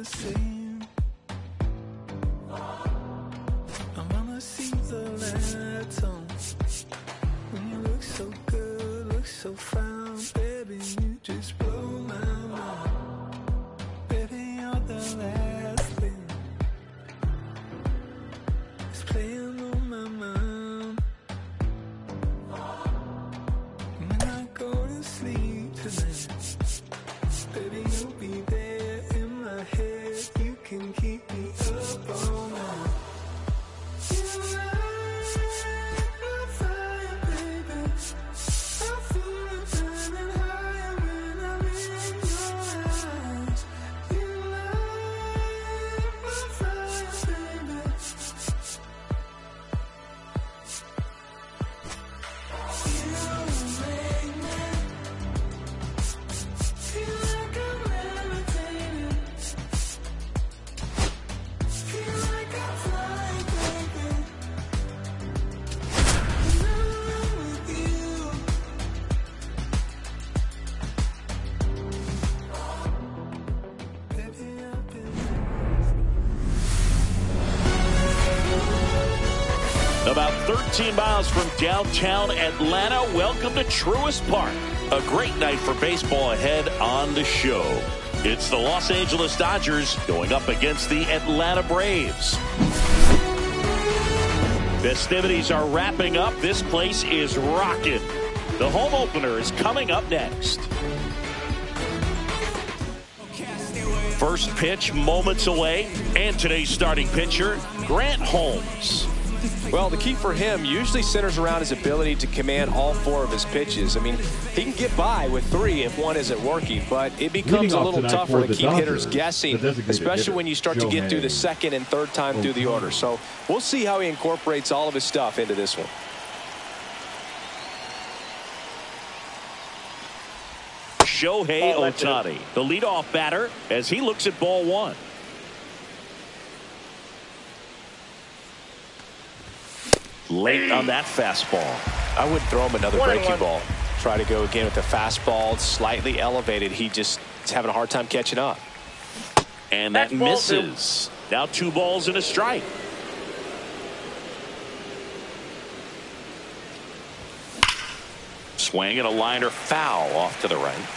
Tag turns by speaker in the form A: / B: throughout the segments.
A: the same. I wanna see the lights on. When you look so good, look so fine, baby, you just blow my mind. Baby, you're the last thing that's playing on my mind. When I go to sleep tonight, baby, you'll be there in my head. You can keep me up all night. You light my fire, baby. I feel it burning higher when I'm in your eyes. You light my fire, baby. You make me feel like I'm levitating. Feel like I'm flying, baby. When I'm with you. Baby, I've been
B: About 13 miles from downtown Atlanta, welcome to Truist Park. A great night for baseball ahead on the show. It's the Los Angeles Dodgers going up against the Atlanta Braves. Festivities are wrapping up. This place is rocking. The home opener is coming up next. First pitch moments away, and today's starting pitcher, Grant Holmes.
C: Well, the key for him usually centers around his ability to command all four of his pitches. I mean, he can get by with three if one isn't working, but it becomes a little tougher to keep hitters guessing, especially when you start to get through the second and third time through the order. So we'll see how he incorporates all of his stuff into this one.
B: Shohei Ohtani, the leadoff batter, as he looks at ball one. Late on that fastball.
C: I wouldn't throw him another breaking ball. Try to go again with the fastball, slightly elevated. He just is having a hard time catching up.
B: And that misses. Now 2 balls and a strike. Swing and a liner foul off to the right.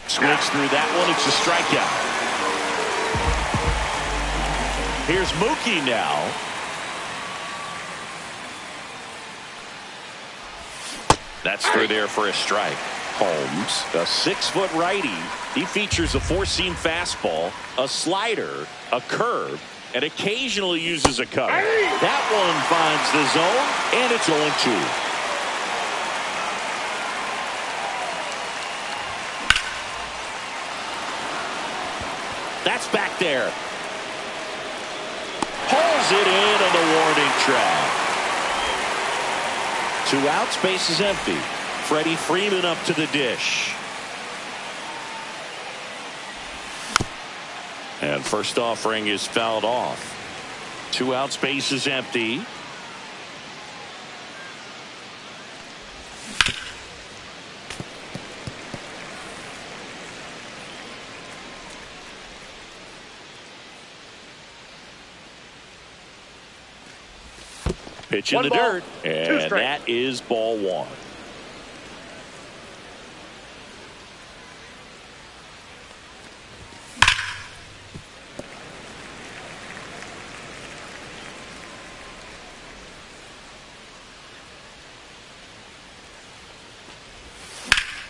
B: Swings through that one. It's a strikeout. Here's Mookie now. That's through there for a strike. Holmes, a 6-foot righty. He features a 4-seam fastball, a slider, a curve, and occasionally uses a cutter. That one finds the zone, and it's 0-2. That's back there. Pulls it in on the warning track. 2 outs, base is empty. Freddie Freeman up to the dish. And first offering is fouled off. 2 outs, base is empty. Pitch in the dirt, and that is ball one.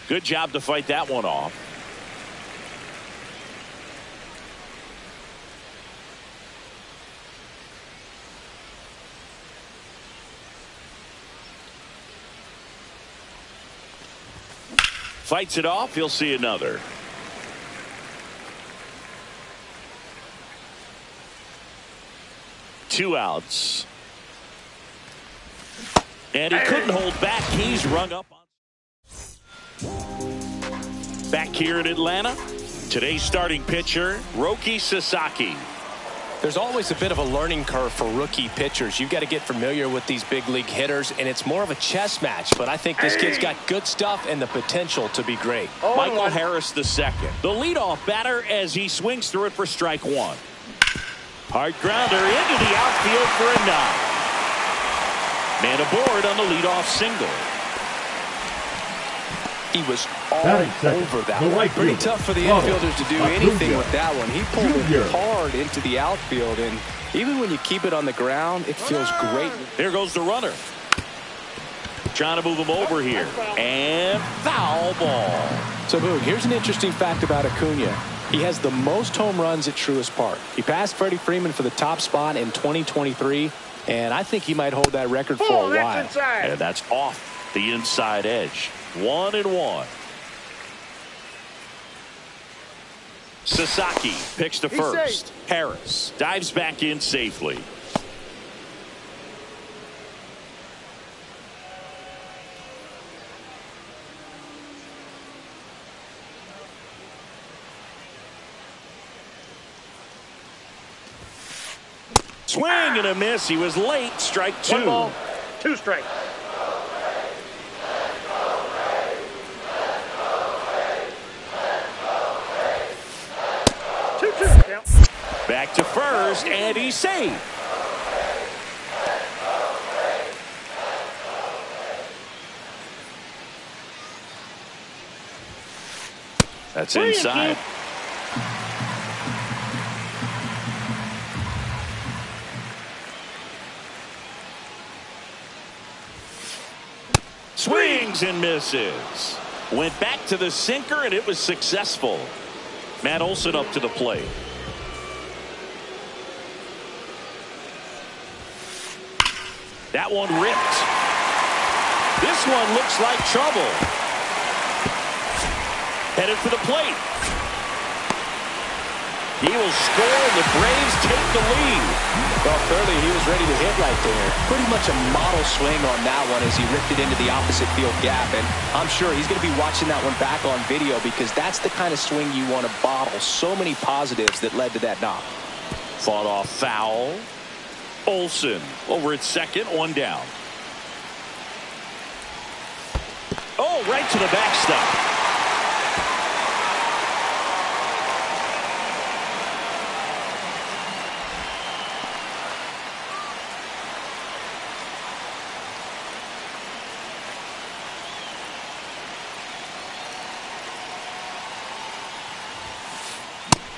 B: Good job to fight that one off. Fights it off. He'll see another. Two outs. And he couldn't hold back. He's rung up. Back here in Atlanta, today's starting pitcher, Roki Sasaki.
C: There's always a bit of a learning curve for rookie pitchers. You've got to get familiar with these big league hitters, and it's more of a chess match. But I think this kid's got good stuff and the potential to be great.
B: Michael Harris the second, the leadoff batter, as he swings through it for strike one. Hard grounder into the outfield for a knock. Man aboard on the leadoff single.
C: He was all over that one. Pretty tough for the infielders to do anything with that one. He pulled it hard into the outfield, and even when you keep it on the ground, it feels great.
B: There goes the runner. Trying to move him over here. And foul ball.
C: So, Boog, here's an interesting fact about Acuna. He has the most home runs at Truist Park. He passed Freddie Freeman for the top spot in 2023, and I think he might hold that record for a while.
B: And that's off the inside edge. 1-1. Sasaki picks to first. Harris dives back in safely. Swing and a miss. He was late. Strike two.
D: 1 ball, 2 strikes.
B: Back to first, and he's safe. That's inside. Swings and misses. Went back to the sinker, and it was successful. Matt Olson up to the plate. That one ripped. This one looks like trouble. Headed for the plate. He will score, and the Braves take the lead.
C: Well, clearly he was ready to hit right there. Pretty much a model swing on that one as he ripped it into the opposite field gap. And I'm sure he's going to be watching that one back on video, because that's the kind of swing you want to bottle. So many positives that led to that knock.
B: Fought off foul. Olson over at second, 1 down. Oh, right to the backstop.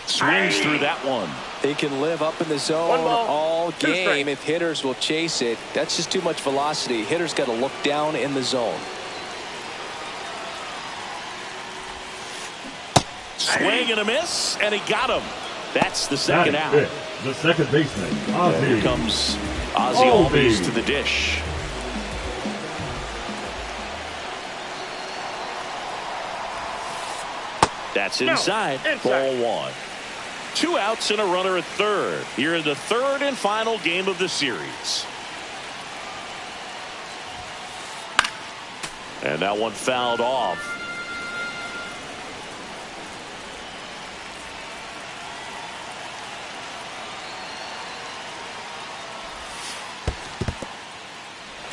B: Swings through that one.
C: He can live up in the zone all game if hitters will chase it. That's just too much velocity. Hitters got to look down in the zone.
B: Swing and a miss, and he got him. That's the second out.
E: The second baseman, Ozzie.
B: Here comes Ozzie Albies to the dish. That's inside. Ball one. 2 outs and a runner at third. Here in the third and final game of the series. And that one fouled off.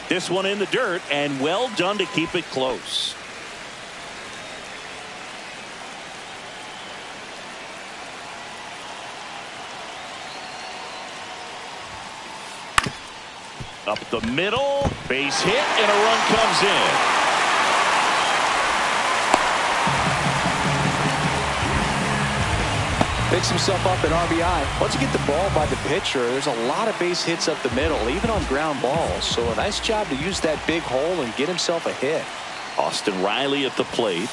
B: This one in the dirt, and well done to keep it close. Up the middle, base hit, and a run comes in.
C: Picks himself up an RBI. Once you get the ball by the pitcher, there's a lot of base hits up the middle, even on ground balls. So a nice job to use that big hole and get himself a hit.
B: Austin Riley at the plate.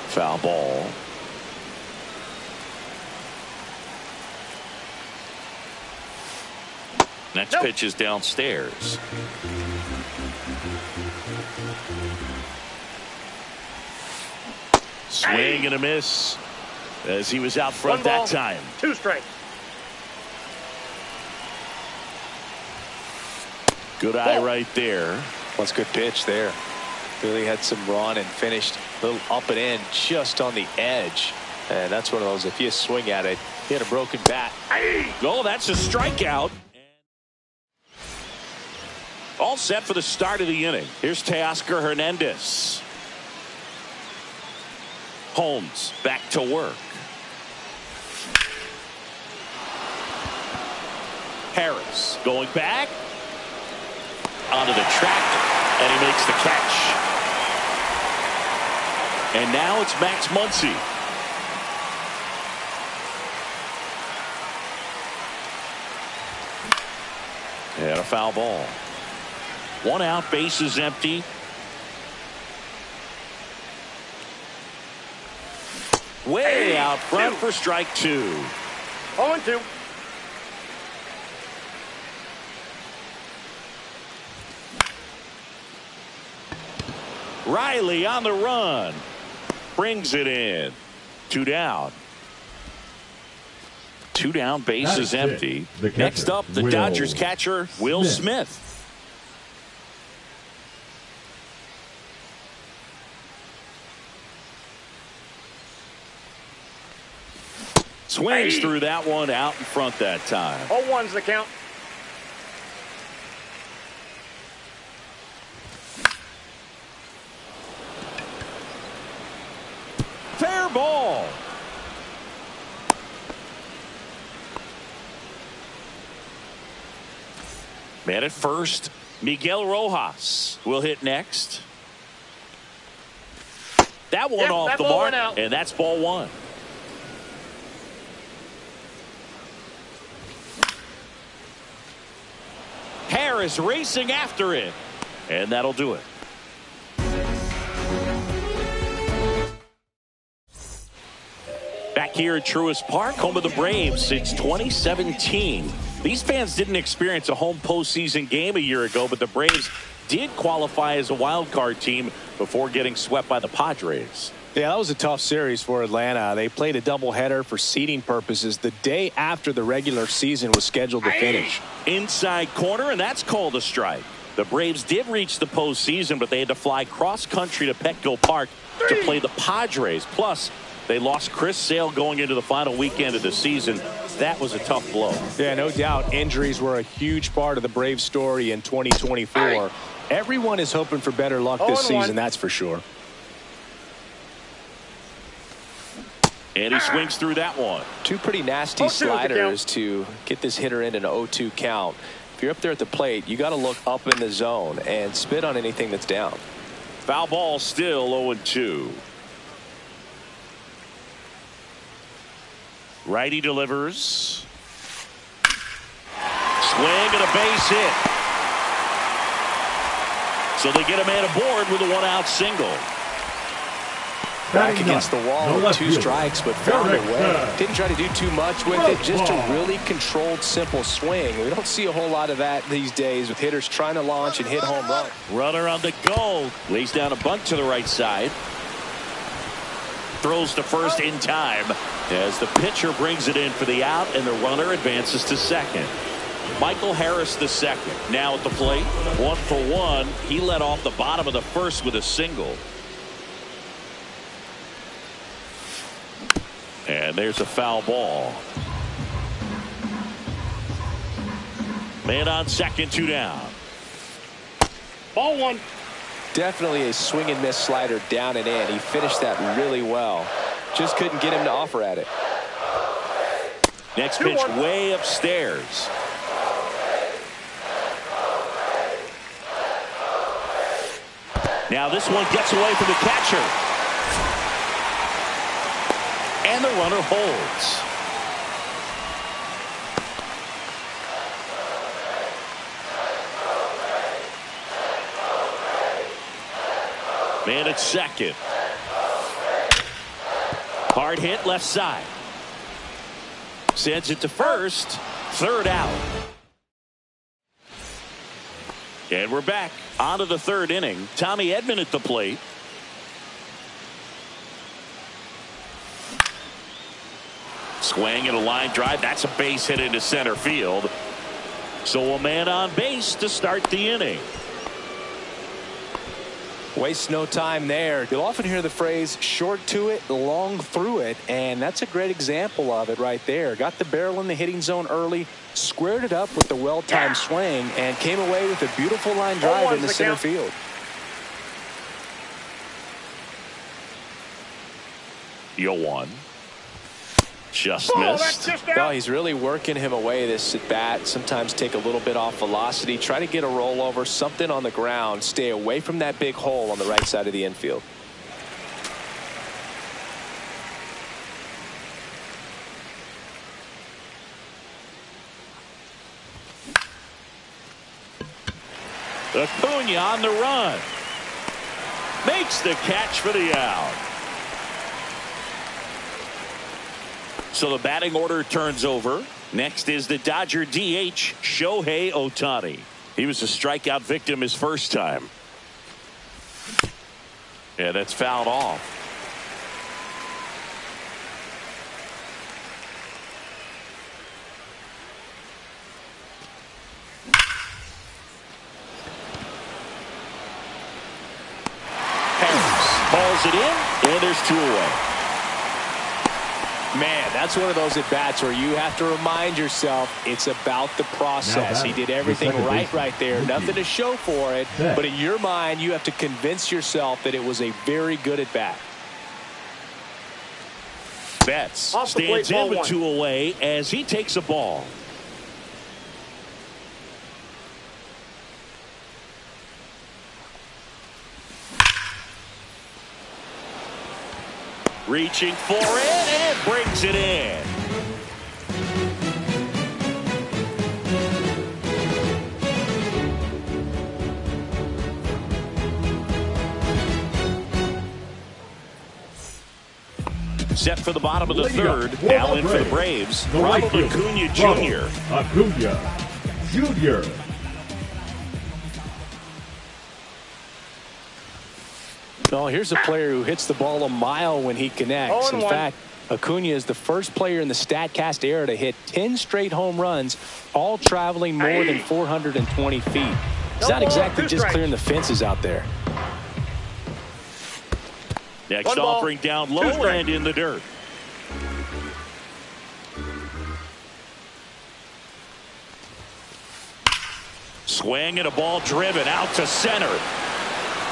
B: Foul ball. Next pitch is downstairs. Swing and a miss as he was out front that time.
D: 2 strikes.
B: Good eye right there.
C: That's a good pitch there. Really had some run and finished a little up and in just on the edge. And that's one of those, if you swing at it, He had a broken bat.
B: Oh, that's a strikeout. All set for the start of the inning. Here's Teoscar Hernandez. Holmes back to work. Harris going back onto the tractor, and he makes the catch. And now it's Max Muncy. And a foul ball. 1 out, base is empty. Way out front for strike 2.
D: 0-2.
B: Riley on the run. Brings it in. 2 down. 2 down, base is empty. Next up, the Dodgers catcher, Will Smith. Swings through that one, out in front that time.
D: 0-1's the count.
B: Fair ball. Man at first, Miguel Rojas will hit next. That one off the mark, and that's ball 1. Harris racing after it, and that'll do it. Back here at Truist Park, home of the Braves since 2017. These fans didn't experience a home postseason game a year ago, but the Braves did qualify as a wild card team before getting swept by the Padres.
C: Yeah, that was a tough series for Atlanta. They played a doubleheader for seeding purposes the day after the regular season was scheduled to finish.
B: Inside corner, and that's called a strike. The Braves did reach the postseason, but they had to fly cross-country to Petco Park to play the Padres. Plus, they lost Chris Sale going into the final weekend of the season. That was a tough blow.
C: Yeah, no doubt. Injuries were a huge part of the Braves story in 2024. Everyone is hoping for better luck this season, that's for sure.
B: And he swings through that one.
C: 2 pretty nasty sliders to get this hitter in an 0-2 count. If you're up there at the plate, you got to look up in the zone and spit on anything that's down.
B: Foul ball, still 0-2. Righty delivers. Swing and a base hit. So they get a man aboard with a 1-out single.
C: Back against the wall with 2 strikes, but found a way. Didn't try to do too much with it, just a really controlled, simple swing. We don't see a whole lot of that these days with hitters trying to launch and hit home run.
B: Runner on the go. Lays down a bunt to the right side. Throws to first in time as the pitcher brings it in for the out, and the runner advances to second. Michael Harris the second now at the plate. 1 for 1. He led off the bottom of the first with a single. And there's a foul ball. Man on second, 2 down.
D: Ball 1.
C: Definitely a swing and miss slider down and in. He finished that really well. Just couldn't get him to offer at it.
B: Next pitch way upstairs. Now this one gets away from the catcher. And the runner holds. Man at second. Hard hit left side. Sends it to first. 3rd out. And we're back onto the 3rd inning. Tommy Edman at the plate. Swing and a line drive. That's a base hit into center field. So a man on base to start the inning.
C: Waste no time there. You'll often hear the phrase short to it, long through it, and that's a great example of it right there. Got the barrel in the hitting zone early, squared it up with the well-timed swing, and came away with a beautiful line drive in the center field.
B: The 0-1. Just missed.
C: Well, he's really working him away this at bat. Sometimes take a little bit off velocity. Try to get a rollover, something on the ground. Stay away from that big hole on the right side of the infield.
B: Acuna on the run. Makes the catch for the out. So the batting order turns over. Next is the Dodger DH, Shohei Ohtani. He was a strikeout victim his first time. Yeah, that's fouled off. Harris balls it in, and there's 2 away.
C: Man, that's one of those at-bats where you have to remind yourself it's about the process. He did everything right there. Nothing to show for it. But in your mind, you have to convince yourself that it was a very good at-bat.
B: Betts stands in with 2 away as he takes a ball. Reaching for it and brings it in. Set for the bottom of the third. Now in for the Braves. Ronald Acuna Jr.
C: Well, here's a player who hits the ball a mile when he connects. In fact, Acuna is the first player in the StatCast era to hit 10 straight home runs, all traveling more than 420 feet. He's not exactly just clearing the fences out there.
B: Next offering down low and in the dirt. Swing and a ball driven out to center.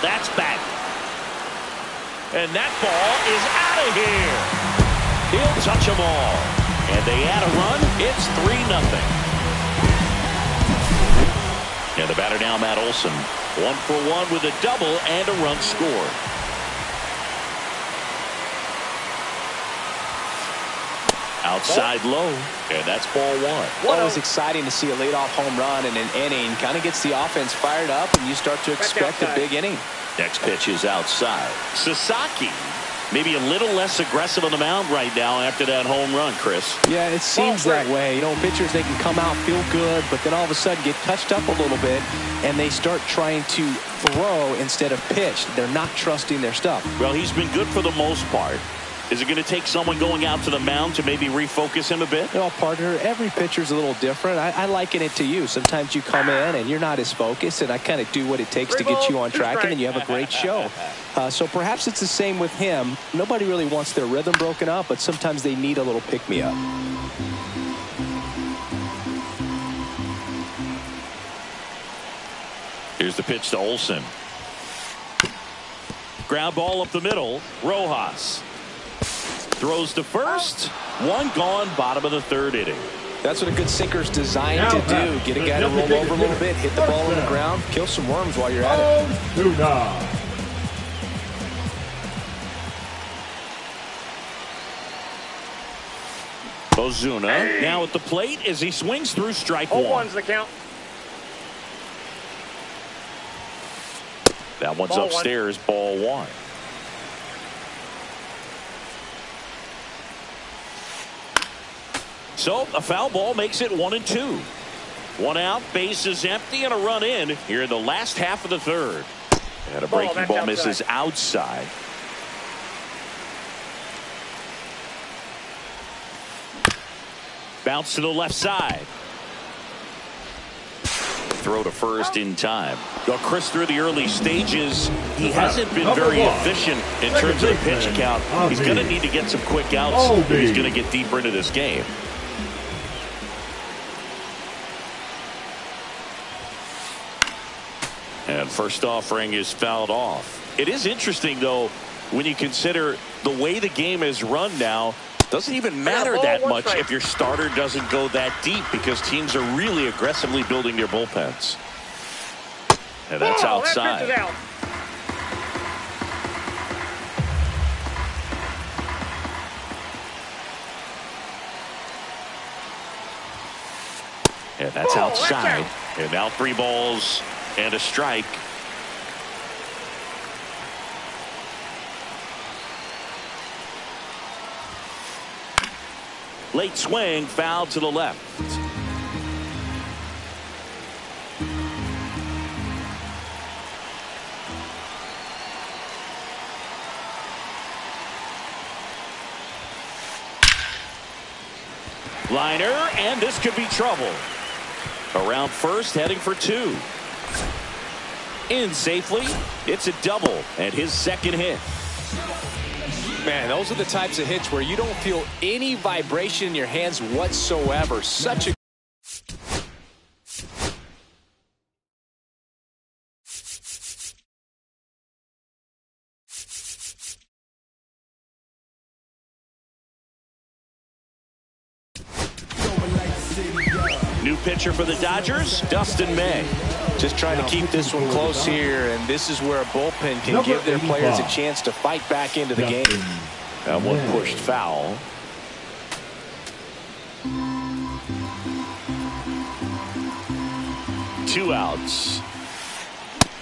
B: That's back. And that ball is out of here. He'll touch them all. And they add a run. It's 3-0. And the batter now, Matt Olson. 1 for 1 with a double and a run scored. Outside low, and that's ball 1.
C: Well, it was exciting to see a leadoff home run in an inning. Kind of gets the offense fired up, and you start to expect a big inning.
B: Next pitch is outside. Sasaki, maybe a little less aggressive on the mound right now after that home run, Chris.
C: Yeah, it seems that way. You know, pitchers, they can come out, feel good, but then all of a sudden get touched up a little bit, and they start trying to throw instead of pitch. They're not trusting their stuff.
B: Well, he's been good for the most part. Is it going to take someone going out to the mound to maybe refocus him a bit?
C: Well, partner, every pitcher's a little different. I liken it to you. Sometimes you come in and you're not as focused, and I kind of do what it takes to get you on track, and then you have a great show. So perhaps it's the same with him. Nobody really wants their rhythm broken up, but sometimes they need a little pick-me-up.
B: Here's the pitch to Olson. Ground ball up the middle. Rojas throws to first. 1 gone, bottom of the 3rd inning.
C: That's what a good sinker's designed to do. Get a guy to roll over a little bit, hit the ball on the ground, kill some worms while you're at it.
B: Ozuna now at the plate as he swings through strike 1.
D: 0-1's the count.
B: That one's upstairs, ball 1. So a foul ball makes it 1-2. 1 out, base is empty, and a run in here in the last half of the 3rd. And a breaking ball misses outside. Bounce to the left side. throw to first in time. Well, Chris, through the early stages, he hasn't been very efficient in terms of the pitch count. He's going to need to get some quick outs if he's going to get deeper into this game. And first offering is fouled off. It is interesting, though, when you consider the way the game is run now. Doesn't even matter that much if your starter doesn't go that deep, because teams are really aggressively building their bullpens. And that's outside.
D: That
B: and that's outside. And now 3 balls and a strike. Late swing, foul to the left. Liner, and this could be trouble. Around first, heading for 2. In safely. It's a double, and his second hit.
C: Man, those are the types of hits where you don't feel any vibration in your hands whatsoever. Such a
B: new pitcher for the Dodgers, Dustin May.
C: Just trying to keep this one close here, and this is where a bullpen can give their players a chance to fight back into the game.
B: That one pushed foul. Two outs.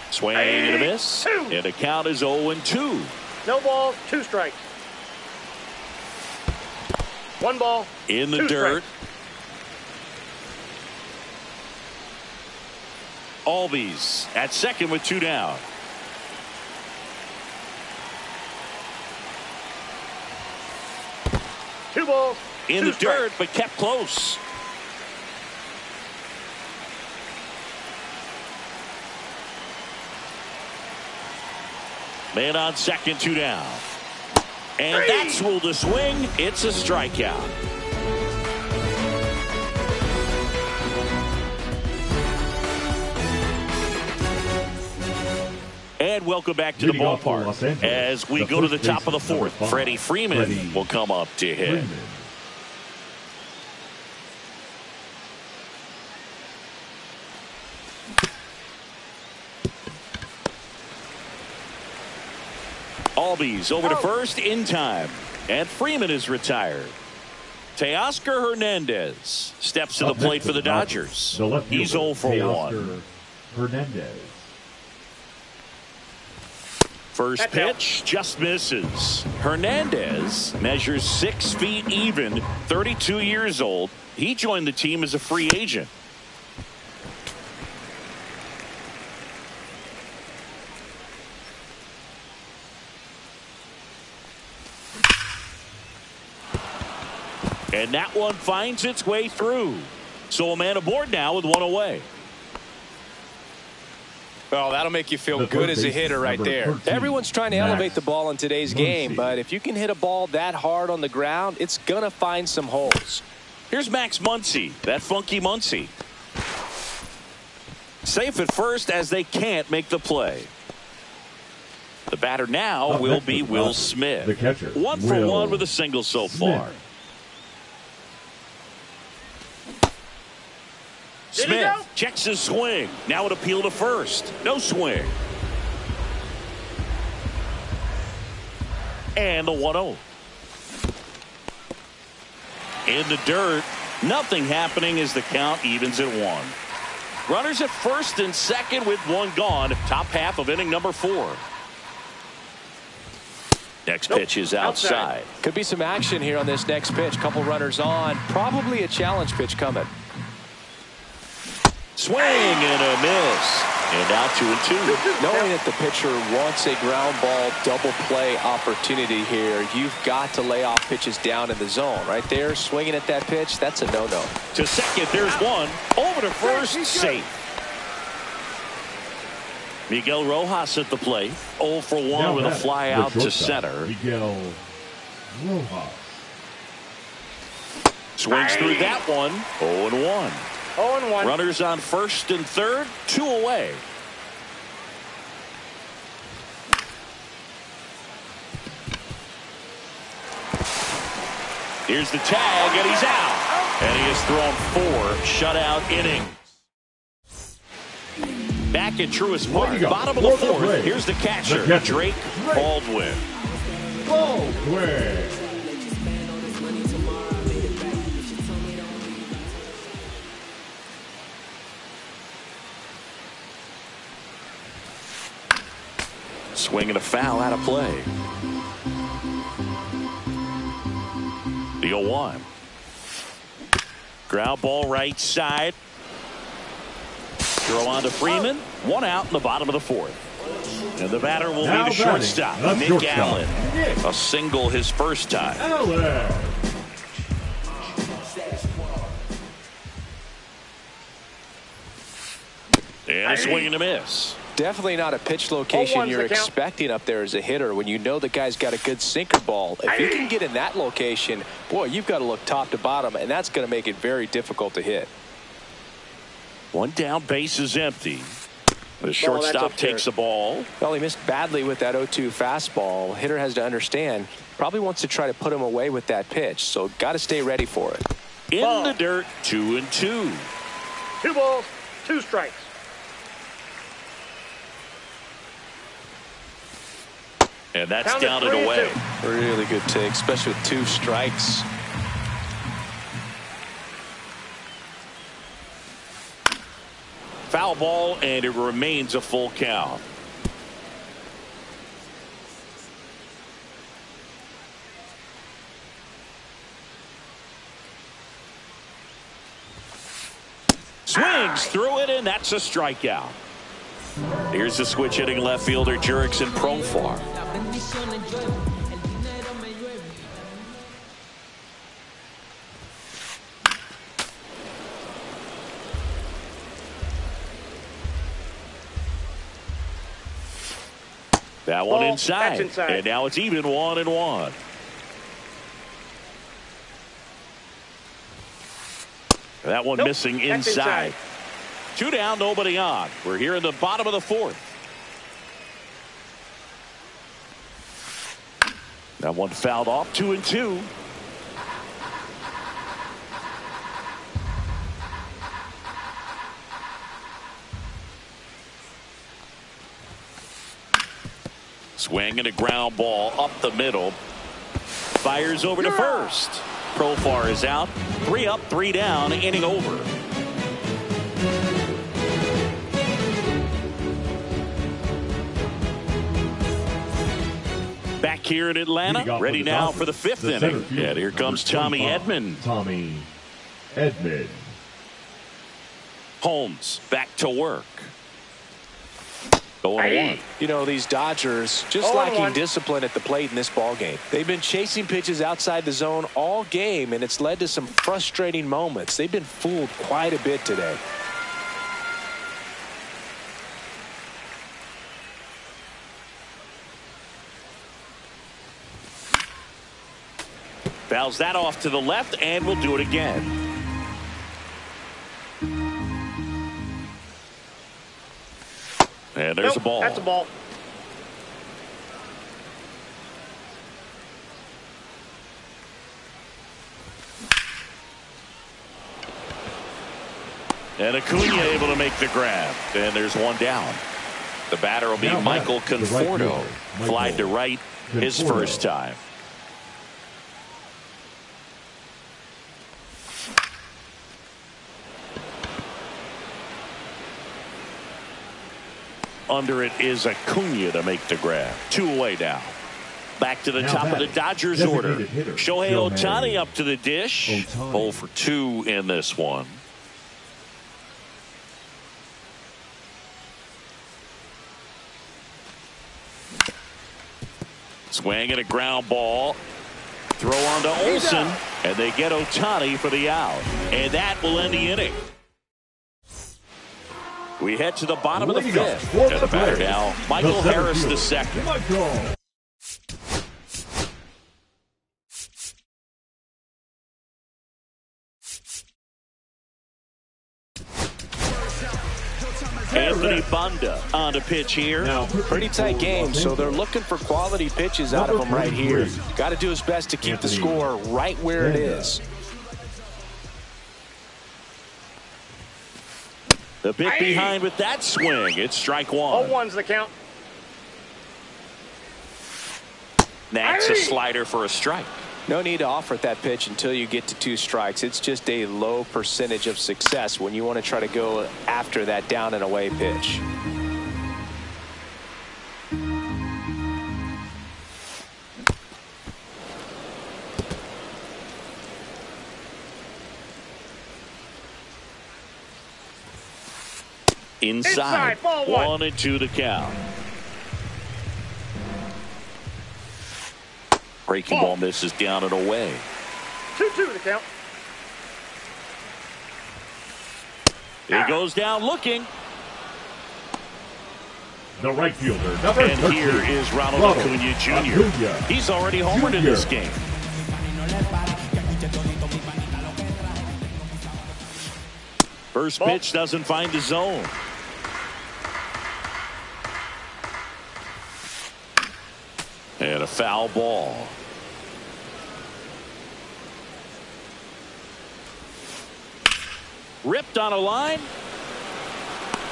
B: Swing and a miss. And the count is 0-2.
D: No balls, 2 strikes. 1 ball.
B: In the dirt. Albies at second with 2 down.
D: Two balls.
B: In the dirt, but kept close. Man on second, 2 down. And that's ruled a swing. It's a strikeout. And welcome back to the ballpark as we go to the top of the 4th. Freddie Freeman will come up to hit. Albies over to first in time, and Freeman is retired. Teoscar Hernandez steps to the plate for the Dodgers. He's 0 for 1.
E: Hernandez.
B: First pitch just misses. Hernandez measures 6 feet even, 32 years old. He joined the team as a free agent. And that one finds its way through. So a man aboard now with 1 away.
C: Well, that'll make you feel good as a hitter right there. Everyone's trying to elevate the ball in today's game, but if you can hit a ball that hard on the ground, it's going to find some holes.
B: Here's Max Muncy, that funky Muncy. Safe at first as they can't make the play. The batter now will be Will Smith.
E: The catcher.
B: 1 for 1 with a single so far. Smith checks his swing. Now an appeal to first. No swing. And the 1-0. In the dirt. Nothing happening as the count evens at 1. Runners at first and second with 1 gone. Top half of inning number 4. Next pitch is outside.
C: Could be some action here on this next pitch. Couple runners on. Probably a challenge pitch coming.
B: Swing and a miss. And out 2-2.
C: Knowing that the pitcher wants a ground ball double play opportunity here, you've got to lay off pitches down in the zone. Right there, swinging at that pitch, that's a no-no.
B: To second, there's one. Over to first, safe. Miguel Rojas at the plate. 0 for 1 with a fly out to center.
E: Miguel Rojas.
B: Swings through that one. 0-1.
D: 0-1.
B: Runners on first and third. 2 away. Here's the tag, and he's out. And he has thrown 4 shutout innings. Back at Truist Park, bottom of the fourth. Here's the catcher, Drake Baldwin. Swinging a foul out of play. The 0-1. Ground ball right side. Throw on to Freeman. 1 out in the bottom of the fourth. And the batter will be the shortstop, Nick Allen. A single his first time. And a swing and a miss.
C: Definitely not a pitch location you're expecting up there as a hitter when you know the guy's got a good sinker ball. If you can get in that location, boy, you've got to look top to bottom, and that's going to make it very difficult to hit.
B: 1 down, base is empty. The shortstop takes the ball.
C: Well, he missed badly with that 0-2 fastball. Hitter has to understand, probably wants to try to put him away with that pitch, so got to stay ready for it.
B: In the dirt, 2-2.
D: 2 balls, 2 strikes.
B: And that's down and away.
C: Really good take, especially with 2 strikes.
B: Foul ball, and it remains a full count. Swings through it, and that's a strikeout. Here's the switch hitting left fielder Jurickson Profar. That one inside. And now it's even 1-1. That one missing inside. 2 down, nobody on. We're here in the bottom of the fourth. That one fouled off. 2-2. Swing and a ground ball up the middle. Fires over to first. Profar is out. 3 up, 3 down, inning over. Back here in Atlanta, ready now for the 5th inning. And here comes Tommy Edman. Holmes back to work. 0-1.
C: You know, these Dodgers just lacking discipline at the plate in this ball game. They've been chasing pitches outside the zone all game, and it's led to some frustrating moments. They've been fooled quite a bit today.
B: Fouls that off to the left, and we'll do it again. And there's a ball.
D: That's a ball.
B: And Acuna able to make the grab. And there's 1 down. The batter will be Michael Conforto. Flied to right his first time. Under it is Acuna to make the grab. 2 away now. Back to the top of the Dodgers order. Shohei Ohtani up to the dish. 0 for 2 in this one. Swing and a ground ball. Throw on to Olsen. And they get Ohtani for the out. And that will end the inning. We head to the bottom of the
E: Leading
B: fifth.
E: off
B: And the batter now, Michael Harris the second.
E: Michael.
B: Anthony Banda on the pitch here.
E: Now,
C: Pretty tight game, so they're looking for quality pitches out of him right here. Got to do his best to keep the score right where it is.
B: The bit behind with that swing. It's strike one.
D: 0-1's the count.
B: That's a slider for a strike.
C: No need to offer that pitch until you get to 2 strikes. It's just a low percentage of success when you want to try to go after that down and away pitch.
B: Inside.
D: Ball
B: 1-2 the count. Breaking ball misses down and away.
D: 2-2 the count.
B: He goes down looking.
E: The right fielder, number
B: And
E: 13.
B: here is Ronald Acuna Jr. He's already homered in this game. First pitch doesn't find the zone. And a foul ball. Ripped on a line.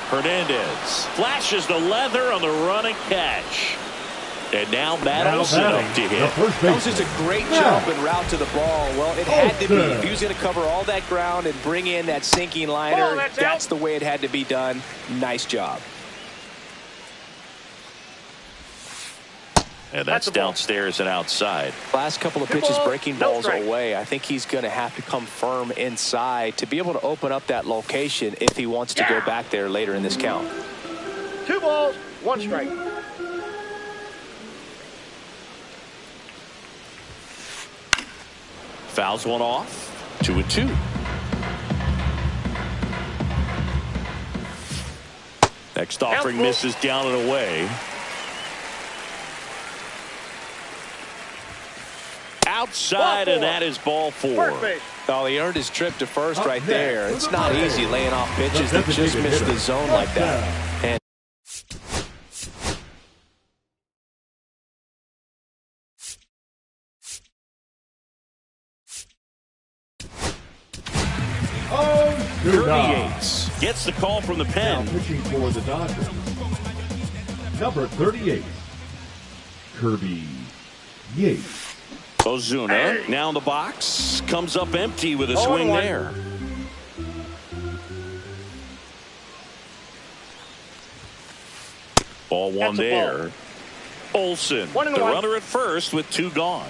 B: Hernandez flashes the leather on the running catch. And now Matt Olson up to hit.
C: That was just a great jump and route to the ball. Well, it had to be. If he was going to cover all that ground and bring in that sinking liner, that's the way it had to be done. Nice job.
B: And that's downstairs and outside.
C: Last couple of pitches breaking balls away. I think he's going to have to come firm inside to be able to open up that location if he wants to go back there later in this count.
D: 2 balls, 1 strike.
B: Fouls one off. 2-2. Next offering misses down and away. Outside, and that is ball 4.
C: Oh, he earned his trip to first right there. It's not easy laying off pitches that just miss the zone like that. And
B: Kirby Yates gets the call from the pen.
E: Now pitching for the Dodgers, number 38, Kirby Yates.
B: Ozuna now in the box, comes up empty with a swing there. Ball 1 there. Olson, the runner at first with 2 gone.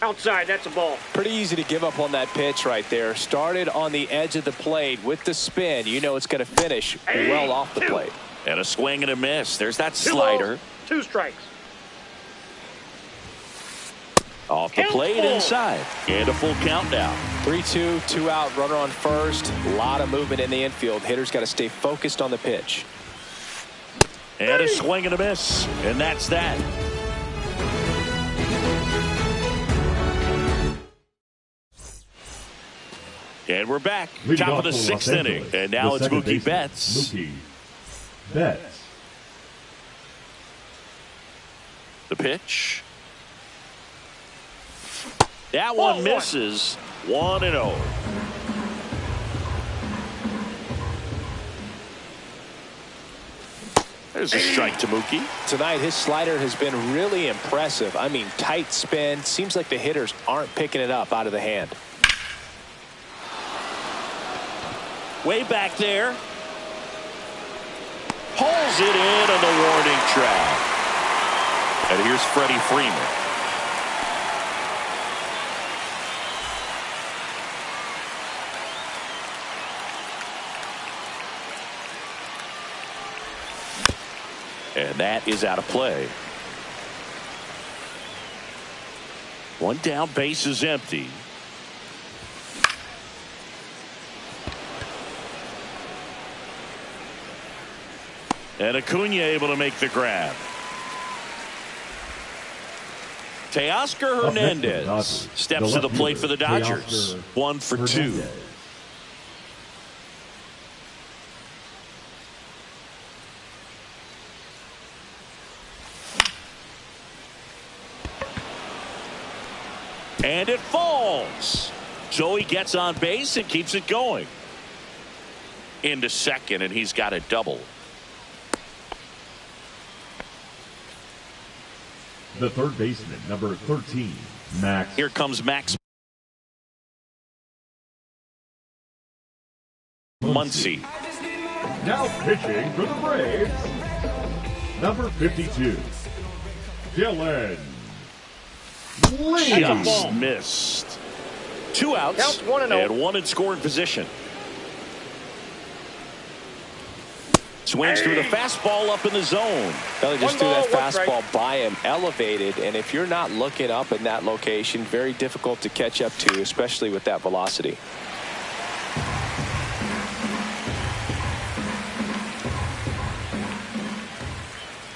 D: Outside, that's a ball.
C: Pretty easy to give up on that pitch right there. Started on the edge of the plate with the spin. You know it's going to finish well off the plate.
B: And a swing and a miss. There's that slider.
D: 2 strikes.
B: Off the plate inside. And a full count now.
C: 3-2, 2 out, runner on first. A lot of movement in the infield. Hitter's got to stay focused on the pitch.
B: And a swing and a miss. And that's that. And we're back. Top of the 6th inning. And now it's Mookie Betts.
E: Mookie Betts.
B: The pitch. That one misses. 1-0. There's a strike to Mookie.
C: Tonight, his slider has been really impressive. I mean, tight spin. Seems like the hitters aren't picking it up out of the hand.
B: Way back there. Pulls it in on the warning track. And here's Freddie Freeman. And that is out of play. 1 down, base is empty. And Acuna able to make the grab. Teoscar Hernandez steps to the plate for the Dodgers. 1 for 2. And it falls. So he gets on base and keeps it going. Into second, and he's got a double.
E: The third baseman, number 13, Max.
B: Here comes Max Muncy.
E: Now pitching for the Braves, number 52, Dylan Lee.
B: Just missed. 2 outs.
D: Counts 1-0.
B: And 1 in scoring position. Swings through the fastball up in the zone.
C: Well, he just threw that fastball by him, elevated, and if you're not looking up in that location, very difficult to catch up to, especially with that velocity.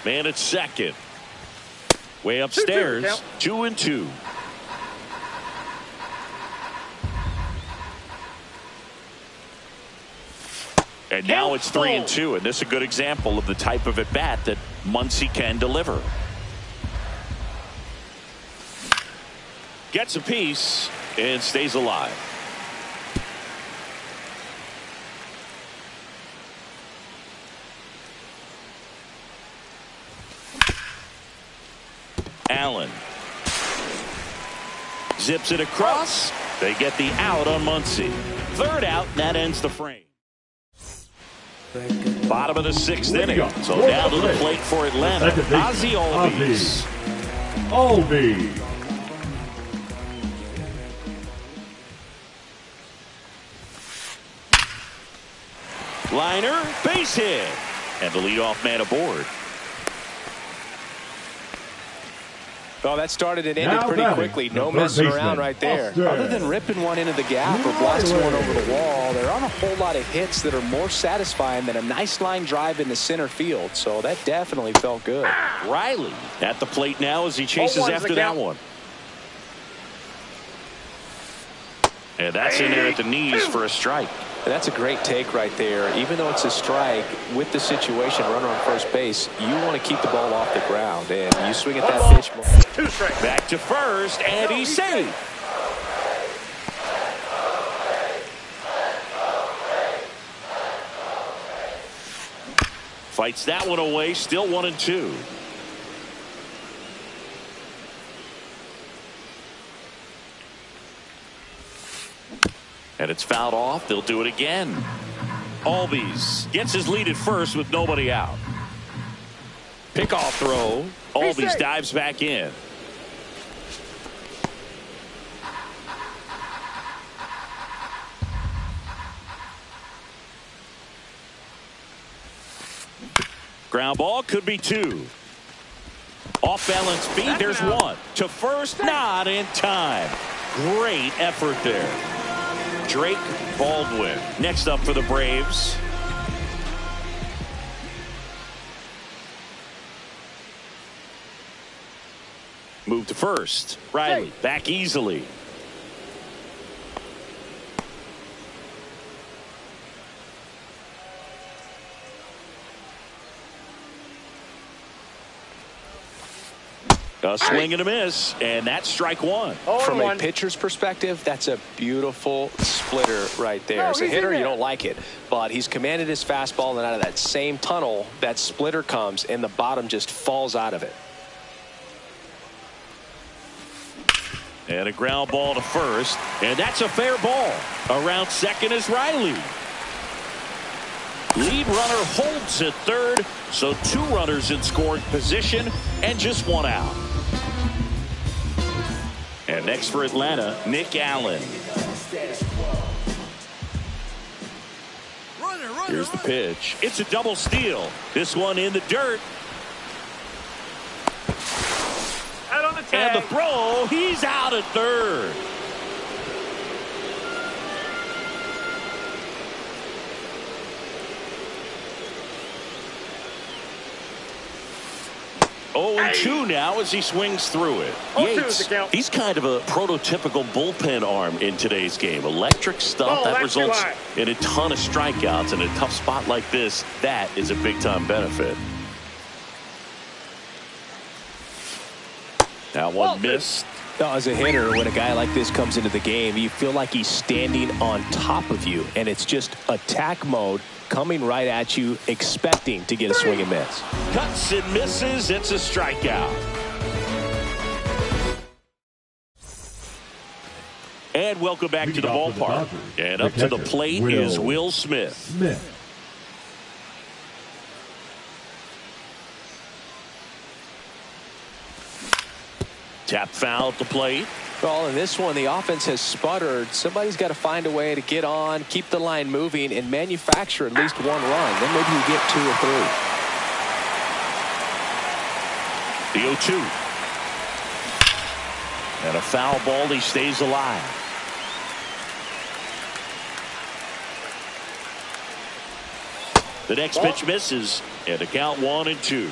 B: Man at second. Way upstairs. 2-2. And now it's 3-2, and this is a good example of the type of at-bat that Muncy can deliver. Gets a piece and stays alive. Allen zips it across. They get the out on Muncy. Third out, and that ends the frame. Bottom of the 6th inning. So down to the plate for Atlanta. Ozzie Albies. Liner, base hit. And the leadoff man aboard.
C: Well, that started and ended pretty quickly. No messing around right there. Other than ripping one into the gap or blasting one over the wall, there aren't a whole lot of hits that are more satisfying than a nice line drive into center field. So that definitely felt good.
B: Riley at the plate now as he chases after that one. And that's in there at the knees for a strike.
C: And that's a great take right there. Even though it's a strike, with the situation, runner on first base, you want to keep the ball off the ground. And you swing at that pitch.
D: 2 strikes.
B: Back to first, and he's safe. Fights that one away, still 1-2. And it's fouled off. They'll do it again. Albies gets his lead at first with nobody out. Pickoff throw. Albies dives back in. Ground ball, could be 2. Off balance feet, there's 1. To first, not in time. Great effort there. Drake Baldwin next up for the Braves. Move to first. Riley back easily. A swing and a miss, and that's strike 1.
C: From a pitcher's perspective, that's a beautiful splitter right there. As a hitter, you don't like it, but he's commanded his fastball, and out of that same tunnel, that splitter comes, and the bottom just falls out of it.
B: And a ground ball to first, and that's a fair ball. Around second is Riley. Lead runner holds at third, so 2 runners in scoring position and just 1 out. And next for Atlanta, Nick Allen. Here's the pitch. It's a double steal. This one in the dirt.
D: Out on the tag.
B: And the throw, he's out at third. 0-2 now as he swings through it.
D: 0-2 is the count.
B: He's kind of a prototypical bullpen arm in today's game. Electric stuff that results in a ton of strikeouts. In a tough spot like this, that is a big-time benefit. That one missed.
C: As a hitter, when a guy like this comes into the game, you feel like he's standing on top of you, and it's just attack mode coming right at you, expecting to get a swing and miss.
B: Cuts and misses. It's a strikeout. And welcome back to the ballpark. And up to the plate is Will Smith. Tap foul at the plate.
C: Well, in this one, the offense has sputtered. Somebody's got to find a way to get on, keep the line moving, and manufacture at least one run. Then maybe you get 2 or 3.
B: The 0-2. And a foul ball. He stays alive. The next pitch misses. And the count 1-2.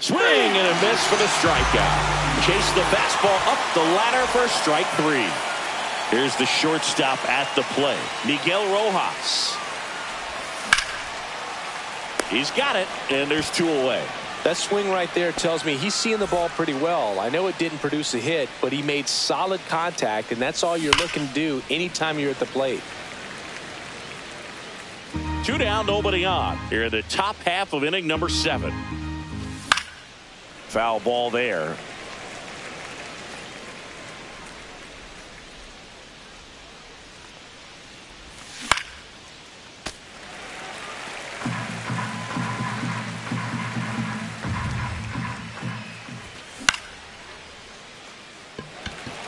B: Swing and a miss for the strikeout. Chase the fastball up the ladder for strike 3. Here's the shortstop at the plate, Miguel Rojas. He's got it, and there's 2 away.
C: That swing right there tells me he's seeing the ball pretty well. I know it didn't produce a hit, but he made solid contact, and that's all you're looking to do anytime you're at the plate.
B: 2 down, nobody on. Here in the top half of inning number 7. Foul ball there.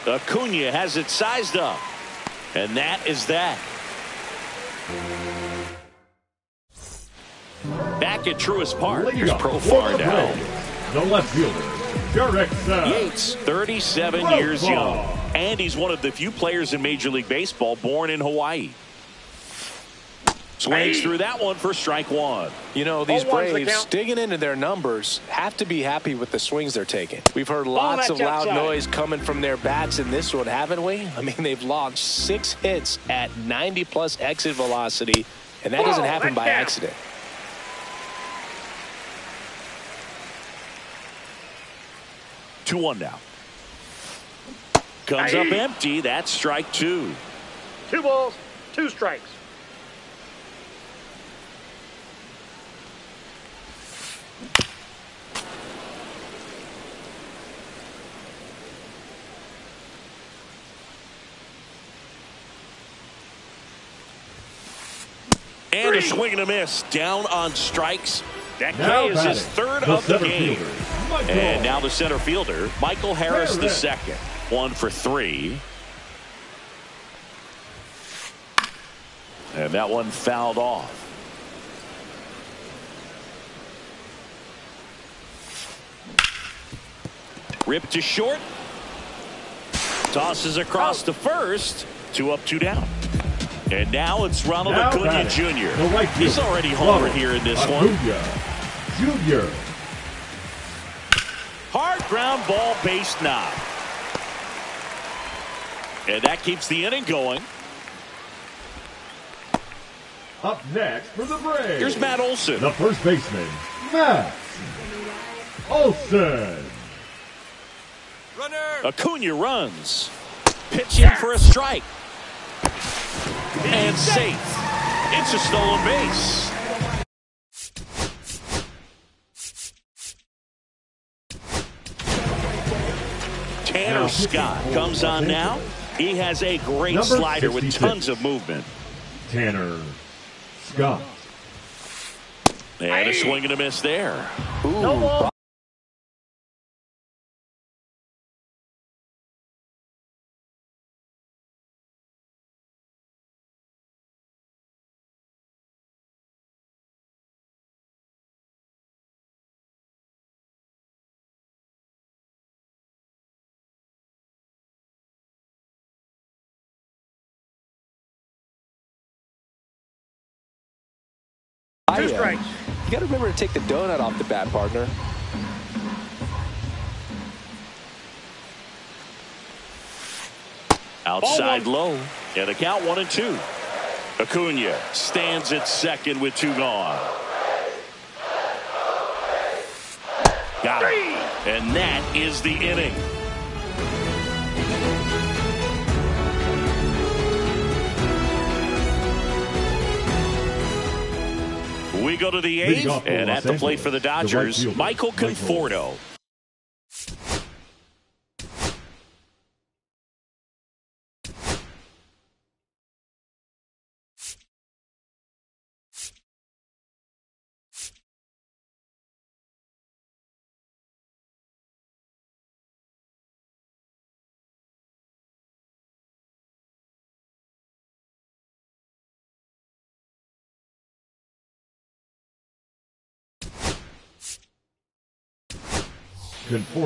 B: Acuna has it sized up. And that is that. Back at Truist Park. Here's Profar now.
E: The left fielder, Derek
B: Yates, 37 years young. And he's one of the few players in Major League Baseball born in Hawaii. Swings through that one for strike 1.
C: You know, these Braves, digging into their numbers, have to be happy with the swings they're taking. We've heard lots of loud noise coming from their bats in this one, haven't we? I mean, they've launched 6 hits at 90+ exit velocity, and that doesn't happen by accident.
B: 2-1 now. Comes up empty. That's strike 2.
D: 2 balls, 2 strikes.
B: And a swing and a miss. Down on strikes. That K is his 3rd of the game. And now the center fielder, Michael Harris the second. 1 for 3. And that one fouled off. Ripped to short. Tosses across to first. 2 up, 2 down. And now it's Ronald Acuna Jr. He's already homered here in this one.
E: Jr.
B: Hard ground ball, base knob. And that keeps the inning going.
E: Up next for the Braves.
B: Here's Matt Olson.
E: The first baseman, Matt Olson.
D: Runner.
B: Acuna runs. Pitching for a strike. And safe. It's a stolen base. Tanner Scott comes on now. He has a great slider with tons of movement.
E: Tanner Scott.
B: And a swing and a miss there.
C: Ooh.
D: Two strikes.
C: You got to remember to take the donut off the bat, partner.
B: Outside low. And the count 1-2. Acuna stands at second with 2 gone. Got it. And that is the inning. We go to the 8th, and at the plate for the Dodgers, Michael Conforto.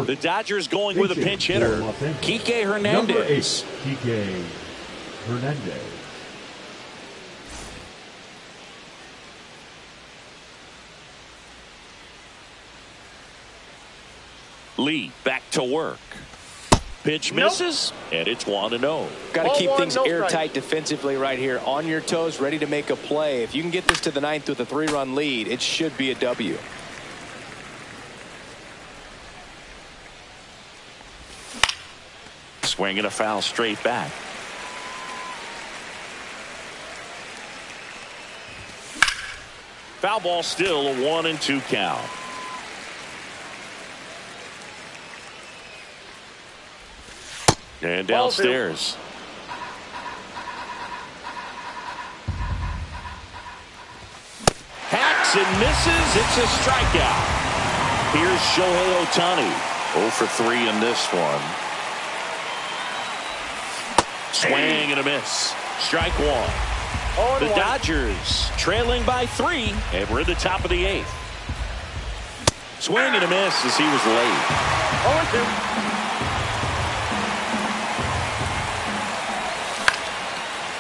B: The Dodgers going with a pinch hitter, Kike Hernandez.
E: Kike Hernandez.
B: Lee back to work. Pitch misses, and it's 1-0.
C: Got to keep things airtight defensively right here. On your toes, ready to make a play. If you can get this to the 9th with a 3-run lead, it should be a W.
B: Swinging a foul straight back. Foul ball, still a 1-2 count. And downstairs. Hacks and misses. It's a strikeout. Here's Shohei Ohtani. 0 for 3 in this one. Swing and a miss. Strike 1. The Dodgers trailing by 3, and we're at the top of the 8th. Swing and a miss as he was late.
D: 0-2.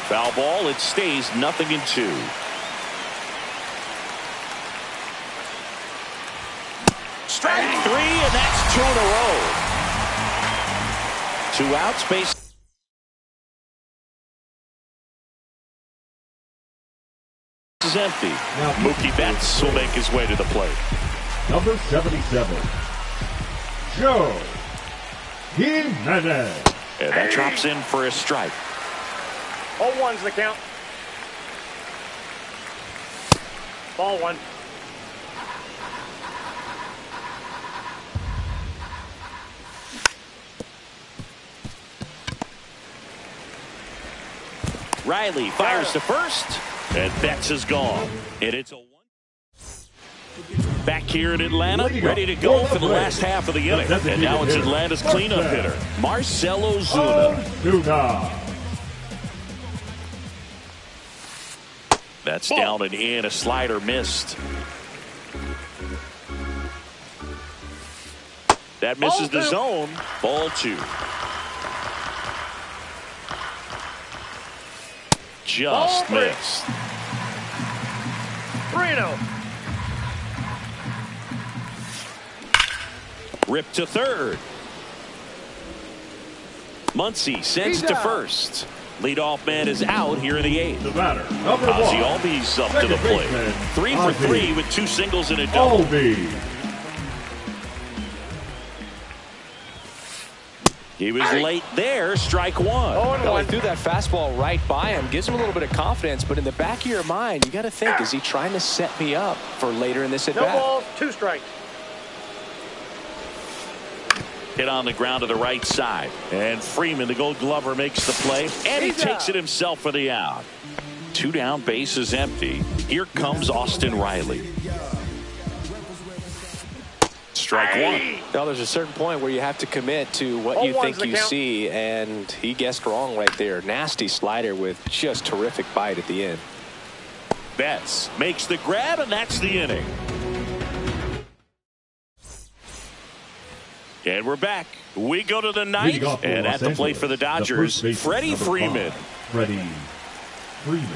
B: Foul ball. It stays 0-2. Strike 3, and that's 2 in a row. 2 outs, base. Is empty. Mookie Betts will make his way to the plate.
E: Number 77, Joe Jimenez.
B: And that drops in for a strike.
D: 0-1's the count. Ball 1.
B: Riley fires to first, and Betts is gone. And it's a 1. Back here in Atlanta, ready to go for the last half of the inning. And now it's Atlanta's cleanup hitter, Marcell Ozuna. That's down and in. A slider missed. That misses the zone. Ball 2. Just missed.
D: 3-0.
B: Ripped to third. Muncy sends to first. Leadoff man is out here in the 8th.
E: The batter, number 1.
B: Ozzy Albies up to the plate. 3 for 3 with 2 singles and a double.
E: Albies.
B: He was late there. Strike 1.
C: Well, he threw that fastball right by him. Gives him a little bit of confidence, but in the back of your mind, you got to think, is he trying to set me up for later in this at-bat?
D: No balls, 2 strikes.
B: Hit on the ground to the right side. And Freeman, the Gold Glover, makes the play. And he takes it himself for the out. 2 down, bases empty. Here comes Austin Riley. Strike 1.
C: Now, there's a certain point where you have to commit to what you think you see, and he guessed wrong right there. Nasty slider with just terrific bite at the end.
B: Betts makes the grab, and that's the inning. And we're back. We go to the 9th, and at the plate for the Dodgers, Freddie Freeman.
E: Freddie Freeman.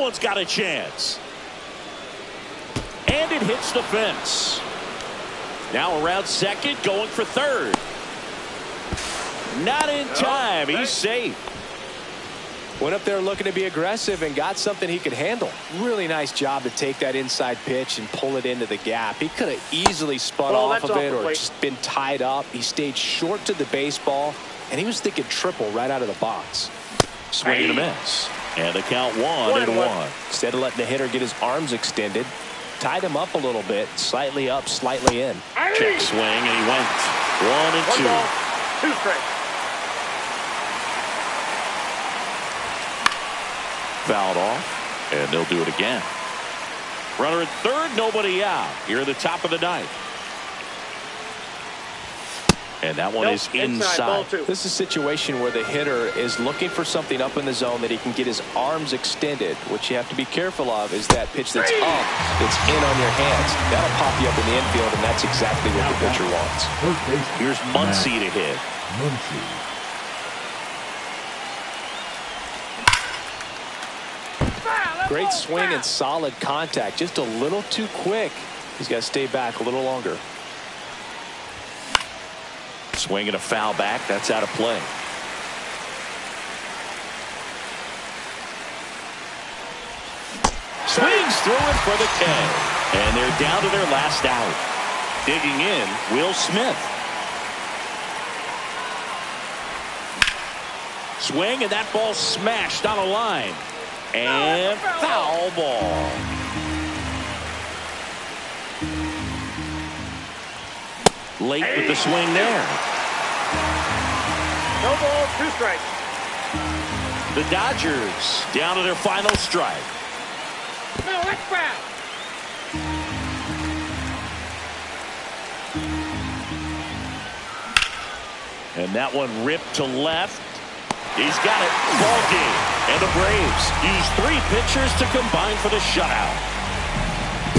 B: one's got a chance. And it hits the fence. Now around second, going for third. Not in time. He's safe.
C: Went up there looking to be aggressive and got something he could handle. Really nice job to take that inside pitch and pull it into the gap. He could have easily spun off of it or just been tied up. He stayed short to the baseball, and he was thinking triple right out of the box.
B: Swing and a miss. And the count 1-1.
C: Instead of letting the hitter get his arms extended, tied him up a little bit, slightly up, slightly in.
B: Check swing, and he went 1-2.
D: 1 ball, 2 strikes.
B: Fouled off, and they'll do it again. Runner at third, nobody out. Here at the top of the ninth. And that one is inside.
C: This is a situation where the hitter is looking for something up in the zone that he can get his arms extended. What you have to be careful of is that pitch that's up, that's in on your hands. That'll pop you up in the infield, and that's exactly what the pitcher wants.
B: Here's Muncy to hit.
C: Great swing and solid contact. Just a little too quick. He's got to stay back a little longer.
B: Swing and a foul back. That's out of play. Swings through it for the K. And they're down to their last out. Digging in, Will Smith. Swing, and that ball smashed on a line. And foul ball. Late with the swing there.
D: No ball, 2 strikes.
B: The Dodgers down to their final strike.
D: No, that's foul.
B: And that one ripped to left. He's got it. Ball game. And the Braves use 3 pitchers to combine for the shutout.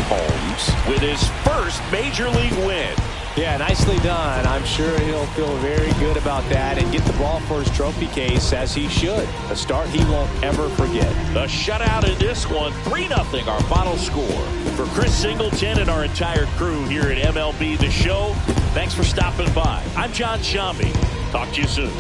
B: Holmes with his first major league win.
C: Yeah, nicely done. I'm sure he'll feel very good about that and get the ball for his trophy case, as he should. A start he won't ever forget.
B: The shutout in this one, 3-0 our final score. For Chris Singleton and our entire crew here at MLB The Show, thanks for stopping by. I'm John Shambi. Talk to you soon.